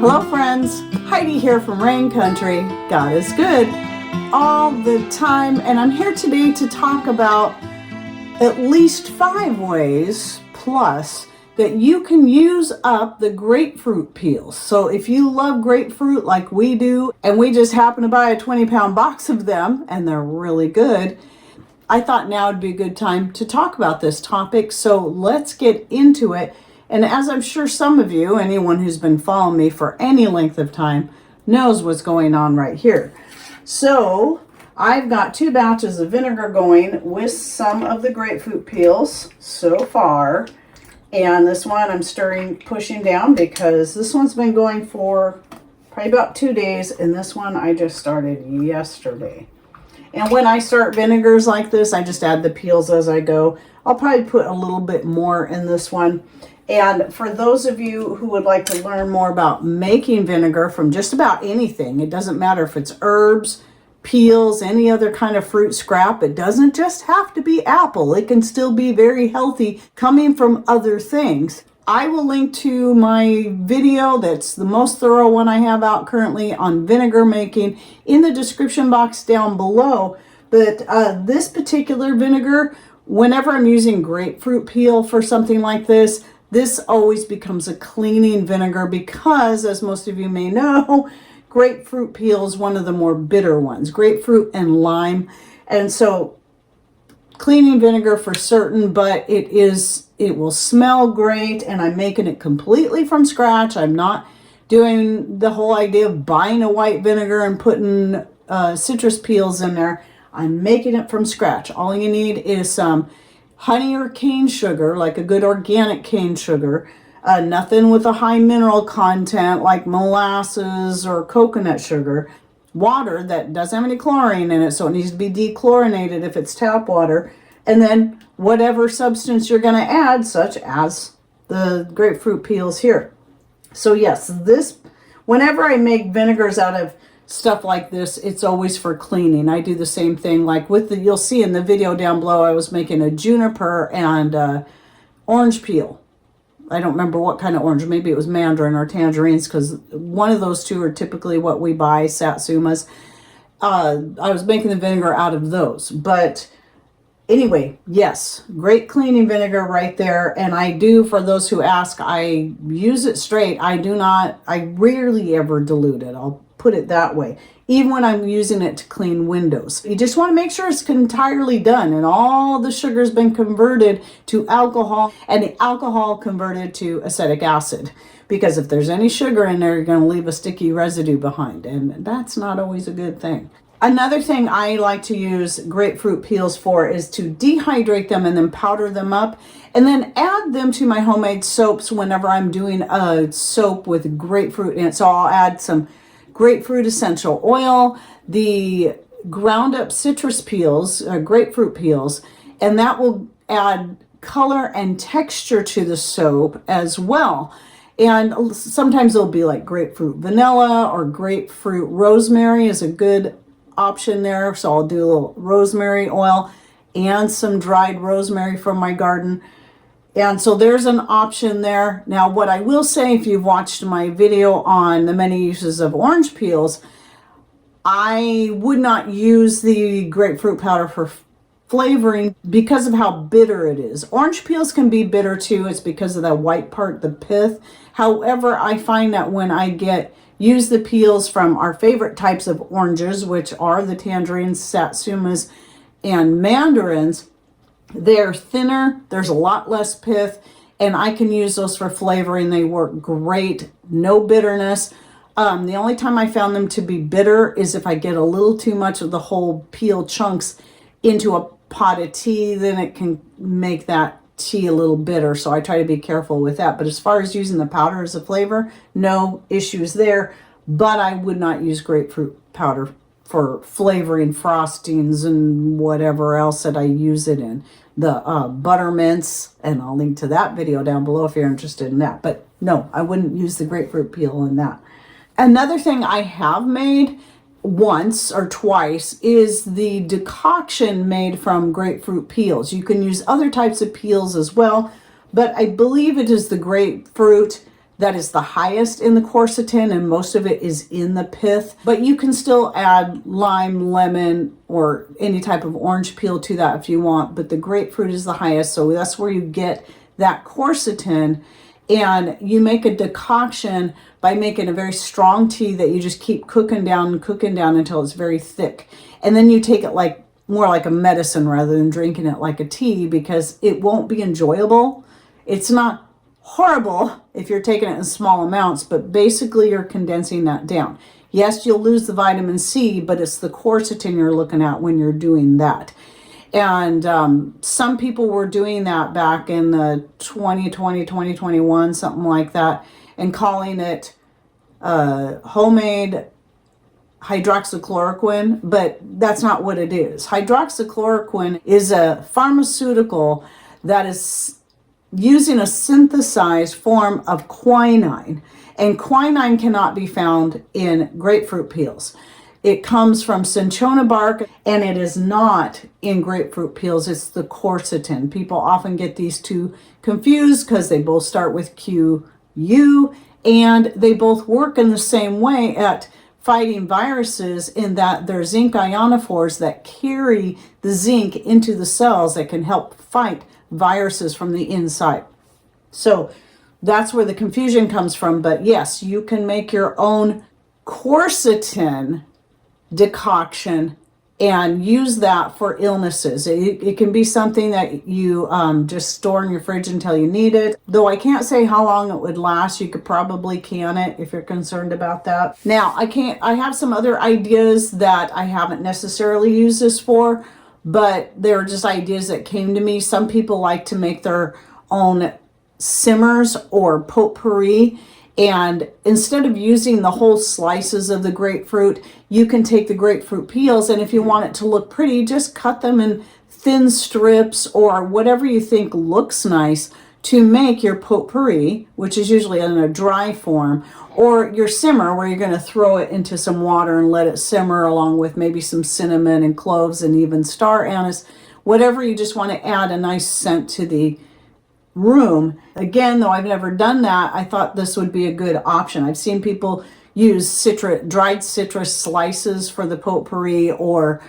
Hello friends, Heidi here from Rain Country. God is good all the time, and I'm here today to talk about at least 5 ways plus that you can use up the grapefruit peels. So if you love grapefruit like we do, and we just happen to buy a 20-pound box of them and they're really good, I thought now would be a good time to talk about this topic. So let's get into it. And as I'm sure some of you, anyone who's been following me for any length of time, knows what's going on right here. So I've got 2 batches of vinegar going with some of the grapefruit peels so far. And this one I'm pushing down because this one's been going for probably about 2 days. And this one I just started yesterday. And when I start vinegars like this, I just add the peels as I go. I'll probably put a little bit more in this one. And for those of you who would like to learn more about making vinegar from just about anything, it doesn't matter if it's herbs, peels, any other kind of fruit scrap. It doesn't just have to be apple. It can still be very healthy coming from other things. I will link to my video that's the most thorough one I have out currently on vinegar making in the description box down below. But this particular vinegar, whenever I'm using grapefruit peel for something like this always becomes a cleaning vinegar because, as most of you may know, grapefruit peel is one of the more bitter ones, grapefruit and lime. And so cleaning vinegar for certain, but it will smell great, and I'm making it completely from scratch. I'm not doing the whole idea of buying a white vinegar and putting citrus peels in there. I'm making it from scratch. All you need is some honey or cane sugar, like a good organic cane sugar, nothing with a high mineral content like molasses or coconut sugar, water that doesn't have any chlorine in it, so it needs to be dechlorinated if it's tap water, and then whatever substance you're going to add, such as the grapefruit peels here. So yes, whenever I make vinegars out of stuff like this, it's always for cleaning. I do the same thing like with you'll see in the video down below, I was making a juniper and orange peel. I don't remember what kind of orange, maybe it was mandarin or tangerines, because one of those two are typically what we buy, satsumas. I was making the vinegar out of those. But anyway, yes, great cleaning vinegar right there. And I do, for those who ask, I use it straight. I rarely ever dilute it. I'll put it that way. Even when I'm using it to clean windows. You just want to make sure it's entirely done and all the sugar's been converted to alcohol and the alcohol converted to acetic acid. Because if there's any sugar in there, you're going to leave a sticky residue behind, and that's not always a good thing. Another thing I like to use grapefruit peels for is to dehydrate them and then powder them up and then add them to my homemade soaps whenever I'm doing a soap with grapefruit in it. So I'll add some grapefruit essential oil, the ground up citrus peels, grapefruit peels, and that will add color and texture to the soap as well. And sometimes it'll be like grapefruit vanilla or grapefruit rosemary is a good option there. So I'll do a little rosemary oil and some dried rosemary from my garden. And so there's an option there. Now, what I will say, if you've watched my video on the many uses of orange peels, I would not use the grapefruit powder for flavoring because of how bitter it is. Orange peels can be bitter too. It's because of that white part, the pith. However, I find that when I use the peels from our favorite types of oranges, which are the tangerines, satsumas, and mandarins, they're thinner, there's a lot less pith, and I can use those for flavoring. They work great, no bitterness. The only time I found them to be bitter is if I get a little too much of the whole peel chunks into a pot of tea, then it can make that tea a little bitter, so I try to be careful with that. But as far as using the powder as a flavor, no issues there, but I would not use grapefruit powder for flavoring frostings and whatever else that I use it in. The buttermints, and I'll link to that video down below if you're interested in that. But no, I wouldn't use the grapefruit peel in that. Another thing I have made once or twice is the decoction made from grapefruit peels. You can use other types of peels as well, but I believe it is the grapefruit that is the highest in the quercetin, and most of it is in the pith. But you can still add lime, lemon, or any type of orange peel to that if you want. But the grapefruit is the highest, so that's where you get that quercetin. And you make a decoction by making a very strong tea that you just keep cooking down until it's very thick. And then you take it like more like a medicine rather than drinking it like a tea, because it won't be enjoyable. It's not horrible if you're taking it in small amounts, but basically you're condensing that down. Yes, you'll lose the vitamin C, but it's the quercetin you're looking at when you're doing that. And some people were doing that back in the 2020, 2021, something like that, and calling it homemade hydroxychloroquine, but that's not what it is. Hydroxychloroquine is a pharmaceutical that is using a synthesized form of quinine, and quinine cannot be found in grapefruit peels. It comes from cinchona bark, and it is not in grapefruit peels. It's the quercetin. People often get these two confused because they both start with QU, and they both work in the same way at fighting viruses, in that they're zinc ionophores that carry the zinc into the cells that can help fight viruses from the inside. So that's where the confusion comes from. But yes, you can make your own quercetin decoction and use that for illnesses. It can be something that you just store in your fridge until you need it. Though I can't say how long it would last. You could probably can it if you're concerned about that. Now, I have some other ideas that I haven't necessarily used this for, but they're just ideas that came to me. Some people like to make their own simmers or potpourri, and instead of using the whole slices of the grapefruit, you can take the grapefruit peels, and if you want it to look pretty, just cut them in thin strips or whatever you think looks nice to make your potpourri, which is usually in a dry form, or your simmer, where you're going to throw it into some water and let it simmer along with maybe some cinnamon and cloves and even star anise, whatever you just want to add a nice scent to the room. Again, though I've never done that, I thought this would be a good option. I've seen people use dried citrus slices for the potpourri, or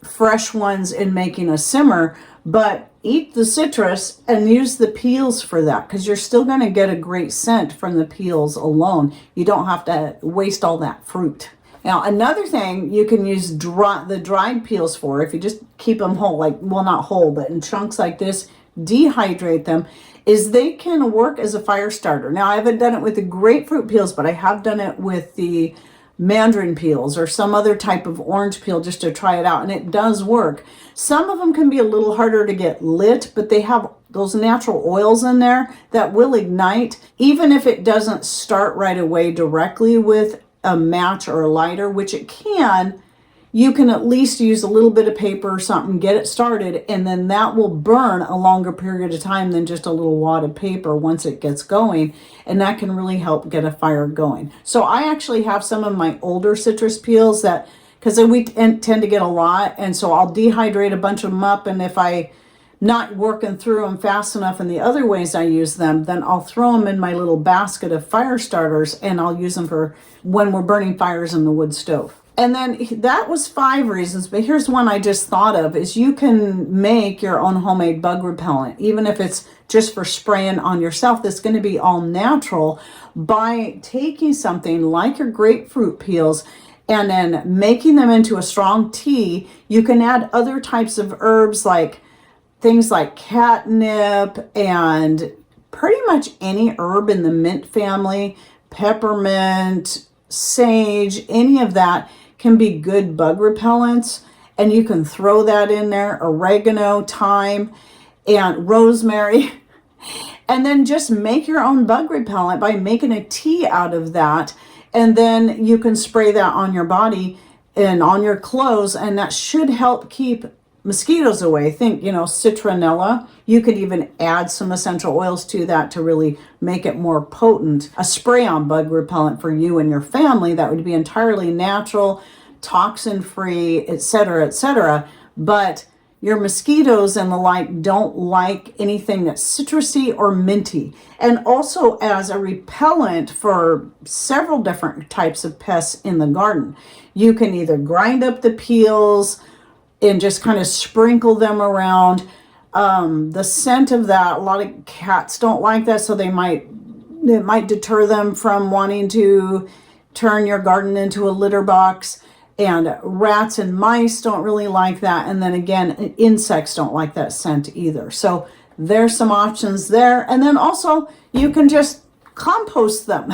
fresh ones in making a simmer, but eat the citrus and use the peels for that, because you're still going to get a great scent from the peels alone. You don't have to waste all that fruit. Now, another thing you can use the dried peels for, if you just keep them whole, not whole, but in chunks like this, dehydrate them, is they can work as a fire starter. Now, I haven't done it with the grapefruit peels, but I have done it with the mandarin peels or some other type of orange peel just to try it out, and it does work. Some of them can be a little harder to get lit, but they have those natural oils in there that will ignite, even if it doesn't start right away directly with a match or a lighter, which it can. You can at least use a little bit of paper or something, get it started, and then that will burn a longer period of time than just a little wad of paper once it gets going, and that can really help get a fire going. So I actually have some of my older citrus peels that, because we tend to get a lot, and so I'll dehydrate a bunch of them up, and if I'm not working through them fast enough in the other ways I use them, then I'll throw them in my little basket of fire starters, and I'll use them for when we're burning fires in the wood stove. And then that was 5 reasons, but here's one I just thought of, is you can make your own homemade bug repellent, even if it's just for spraying on yourself. That's going to be all natural, by taking something like your grapefruit peels and then making them into a strong tea. You can add other types of herbs, like things like catnip and pretty much any herb in the mint family, peppermint, sage, any of that can be good bug repellents, and you can throw that in there, oregano, thyme, and rosemary, and then just make your own bug repellent by making a tea out of that, and then you can spray that on your body and on your clothes, and that should help keep mosquitoes away. Think, citronella. You could even add some essential oils to that to really make it more potent. A spray-on bug repellent for you and your family that would be entirely natural, toxin-free, etc., etc. But your mosquitoes and the like don't like anything that's citrusy or minty. And also as a repellent for several different types of pests in the garden. You can either grind up the peels and just kind of sprinkle them around. The scent of that, a lot of cats don't like that, so it might deter them from wanting to turn your garden into a litter box. And rats and mice don't really like that. And then again, insects don't like that scent either. So there's some options there. And then also you can just compost them,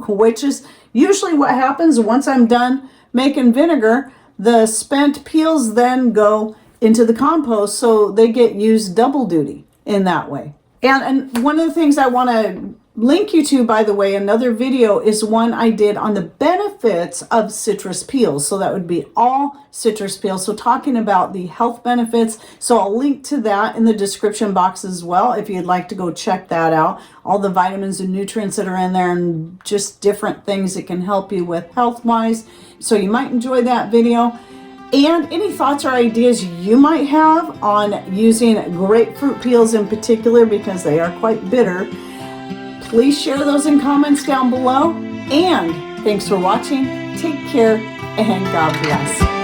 which is usually what happens once I'm done making vinegar. The spent peels then go into the compost, so they get used double duty in that way. And one of the things I want to link you to, by the way, another video is one I did on the benefits of citrus peels. So that would be all citrus peels. So talking about the health benefits. So I'll link to that in the description box as well if you'd like to go check that out. All the vitamins and nutrients that are in there and just different things it can help you with health-wise. So you might enjoy that video. And any thoughts or ideas you might have on using grapefruit peels in particular, because they are quite bitter, please share those in comments down below. And thanks for watching. Take care and God bless.